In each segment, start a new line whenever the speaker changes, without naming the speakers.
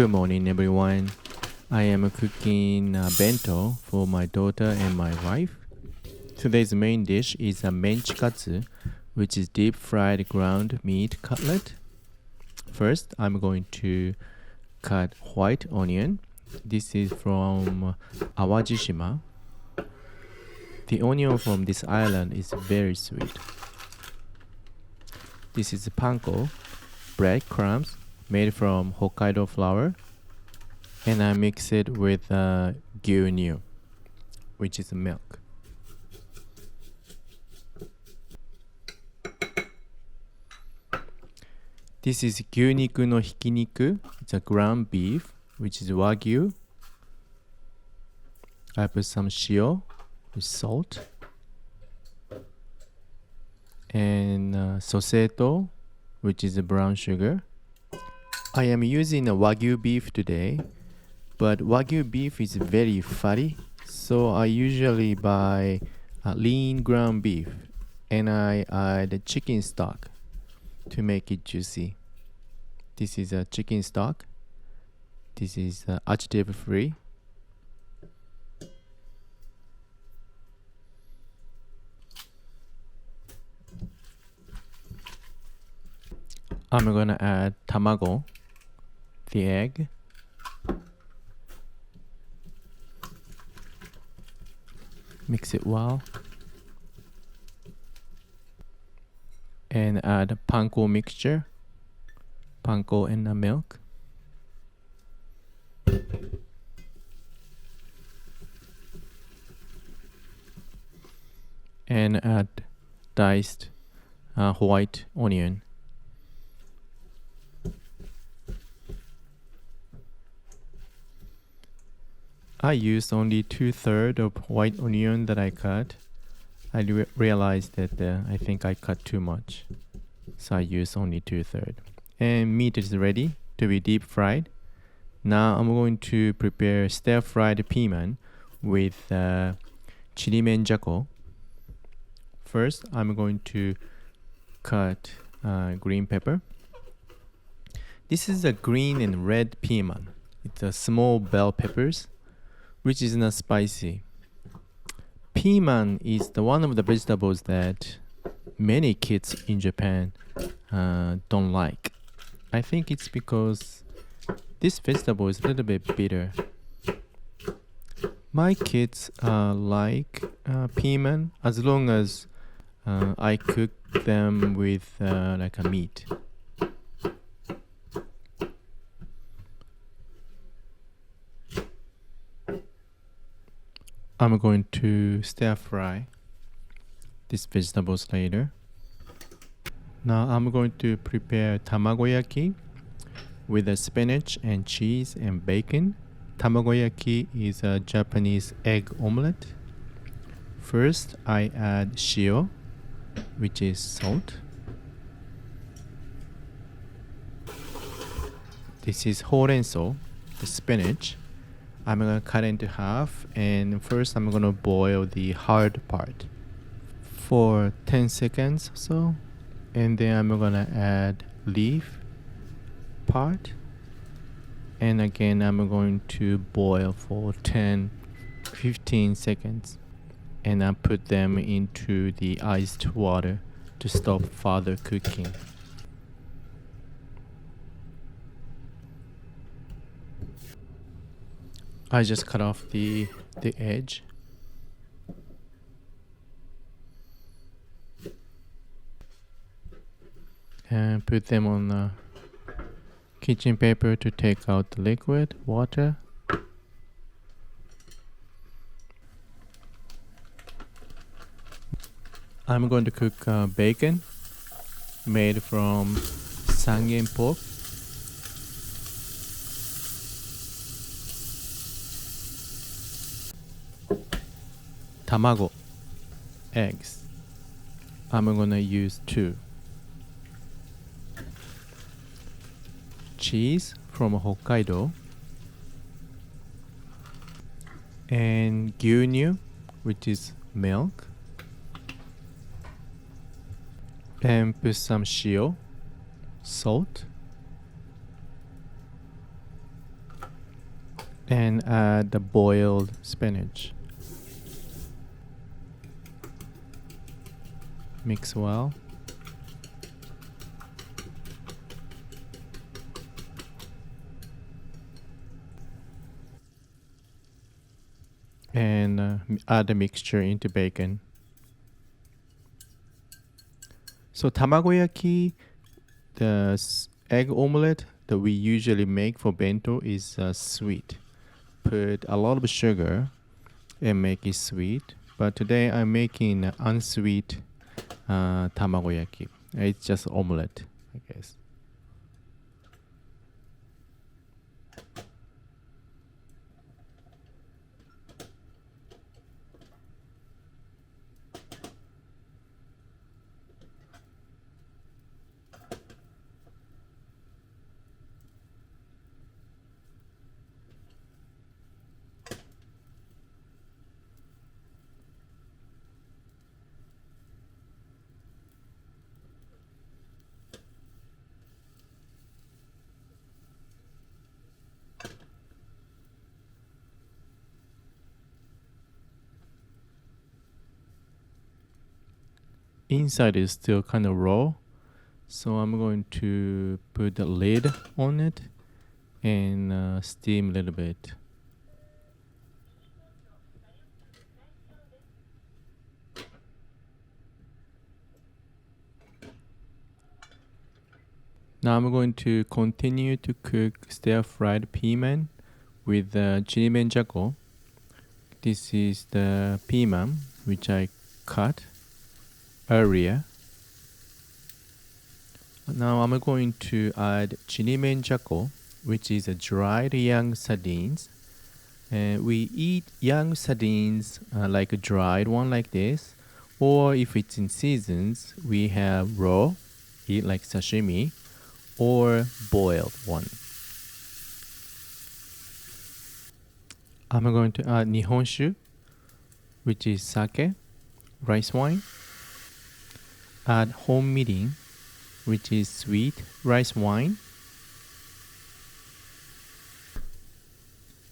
Good morning, everyone. I am cooking bento for my daughter and my wife. Today's main dish is a Menchi-Katsu, which is deep fried ground meat cutlet. First, I'm going to cut white onion. This is from Awajishima. The onion from this island is very sweet. This is panko, breadcrumbs made from Hokkaido flour, and I mix it with gyunyu, which is milk. This is gyuniku no hikiniku. It's a ground beef, which is wagyu. I put some shio with salt and soseto, which is a brown sugar. I am using a wagyu beef today, but wagyu beef is very fatty, so I usually buy a lean ground beef and I add chicken stock to make it juicy. This is a chicken stock. This is additive free. I'm gonna add tamago, the egg, mix it well, and add panko mixture, panko and the milk, and add diced white onion. I used only 2/3 of white onion that I cut. I realized that I think I cut too much, so I used only 2/3. And meat is ready to be deep fried. Now I'm going to prepare stir-fried piman with Chirimenjako. First, I'm going to cut green pepper. This is a green and red piman. It's a small bell peppers, which is not spicy. Piman is one of the vegetables that many kids in Japan don't like. I think it's because this vegetable is a little bit bitter. My kids like piman as long as I cook them with like a meat. I'm going to stir fry these vegetables later. Now I'm going to prepare Tamagoyaki with a spinach and cheese and bacon. Tamagoyaki is a Japanese egg omelette. First, I add shio, which is salt. This is horenso, the spinach. I'm gonna cut into half, and first I'm gonna boil the hard part for 10 seconds or so, and then I'm gonna add leaf part, and again I'm going to boil for 10-15 seconds, and I put them into the iced water to stop further cooking. I just cut off the edge. And put them on kitchen paper to take out the liquid water. I'm going to cook bacon made from sangen pork. Tamago, eggs. I'm gonna use 2. Cheese from Hokkaido. And gyunyu, which is milk. And put some shio, salt, And add the boiled spinach. Mix well. And add the mixture into bacon. So tamagoyaki, the egg omelette that we usually make for bento is sweet. Put a lot of sugar and make it sweet. But today I'm making unsweet tamagoyaki. It's just omelette, I guess. Inside is still kind of raw, so I'm going to put the lid on it and steam a little bit. Now I'm going to continue to cook stir-fried piman with Chirimenjako. This is the piman which I cut earlier. Now I'm going to add Chirimenjako, which is a dried young sardines. And we eat young sardines like a dried one like this, or if it's in seasons, we have raw, eat like sashimi, or boiled one. I'm going to add nihonshu, which is sake, rice wine. Add home mirin, which is sweet rice wine.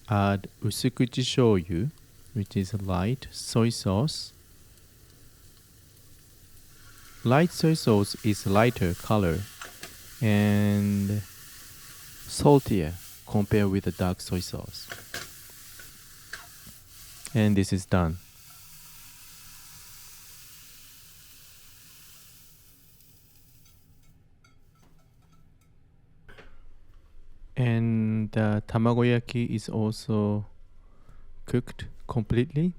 Add usukuchi shoyu, which is light soy sauce. Light soy sauce is lighter color and saltier compared with the dark soy sauce. And this is done. And the tamagoyaki is also cooked completely.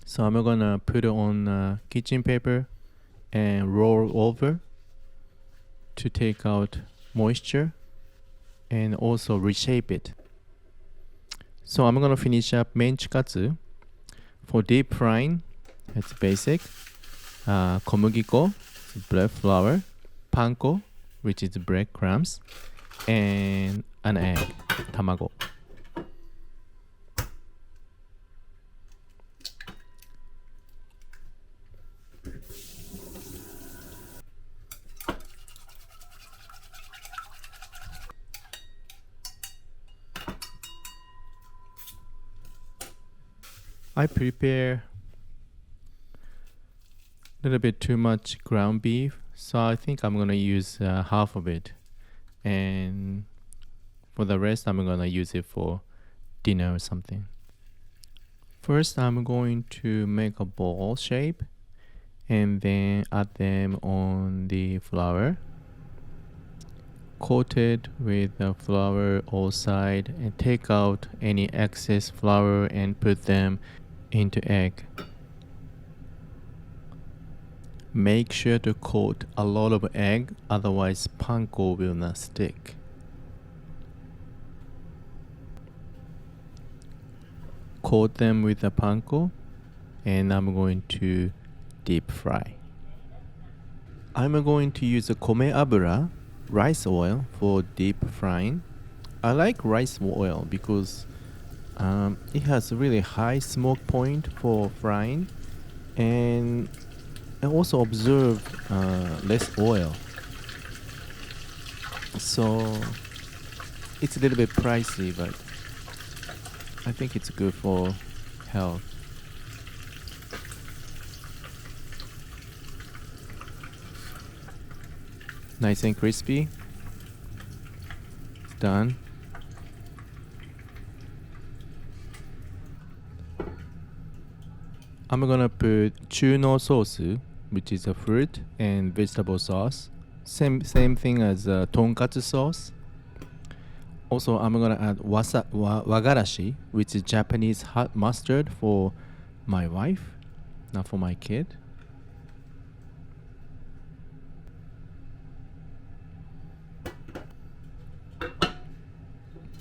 So I'm gonna put it on kitchen paper and roll over to take out moisture and also reshape it. So I'm gonna finish up Menchi-Katsu. For deep frying, it's basic. Komugiko, bread flour, panko, which is breadcrumbs, and an egg, tamago. I prepare a little bit too much ground beef, so I think I'm gonna use half of it, and for the rest I'm gonna use it for dinner or something. First I'm going to make a ball shape and then add them on the flour. Coat it with the flour all side and take out any excess flour and put them into egg. Make sure to coat a lot of egg, otherwise panko will not stick. Coat them with the panko and I'm going to deep fry. I'm going to use a kome abura, rice oil, for deep frying. I like rice oil because it has a really high smoke point for frying, and I also observe less oil, so it's a little bit pricey, but I think it's good for health. Nice and crispy. It's done. I'm gonna put Chuno sauce, which is a fruit and vegetable sauce. Same thing as Tonkatsu sauce. Also, I'm gonna add wagarashi, which is Japanese hot mustard for my wife, not for my kid.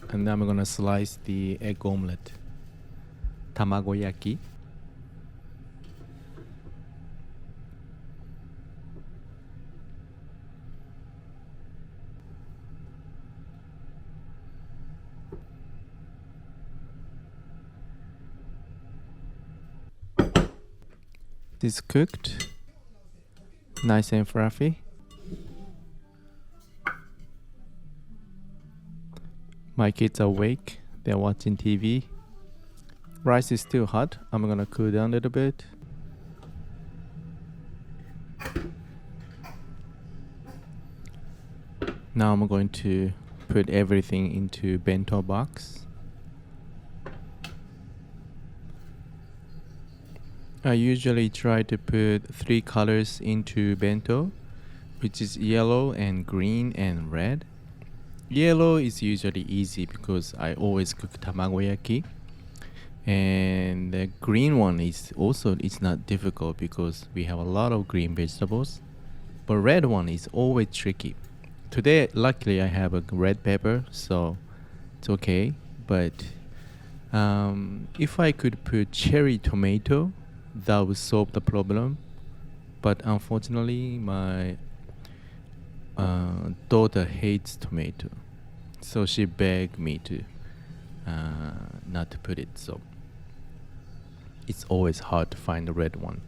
And then I'm gonna slice the egg omelette. Tamagoyaki. This is cooked, nice and fluffy. My kids are awake, they're watching TV. Rice is still hot, I'm gonna cool down a little bit. Now I'm going to put everything into bento box. I usually try to put 3 colors into bento, which is yellow and green and red. Yellow is usually easy because I always cook tamagoyaki. And the green one is also, it's not difficult because we have a lot of green vegetables. But red one is always tricky. Today, luckily, I have a red pepper, so it's okay. But if I could put cherry tomato, that would solve the problem. But unfortunately, my daughter hates tomato, so she begged me to not to put it. So it's always hard to find the red one.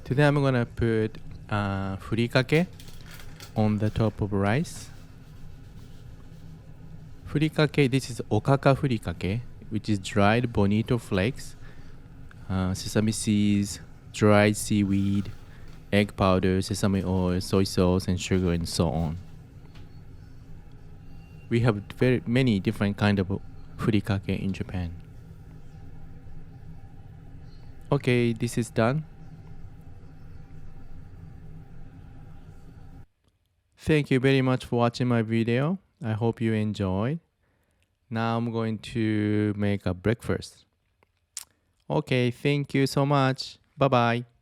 Today I'm gonna put furikake on the top of rice. Furikake, this is okaka furikake, which is dried bonito flakes, sesame seeds, dried seaweed, egg powder, sesame oil, soy sauce, and sugar, and so on. We have very many different kind of furikake in Japan. Okay, this is done. Thank you very much for watching my video. I hope you enjoyed. Now I'm going to make a breakfast. Okay, thank you so much. Bye bye.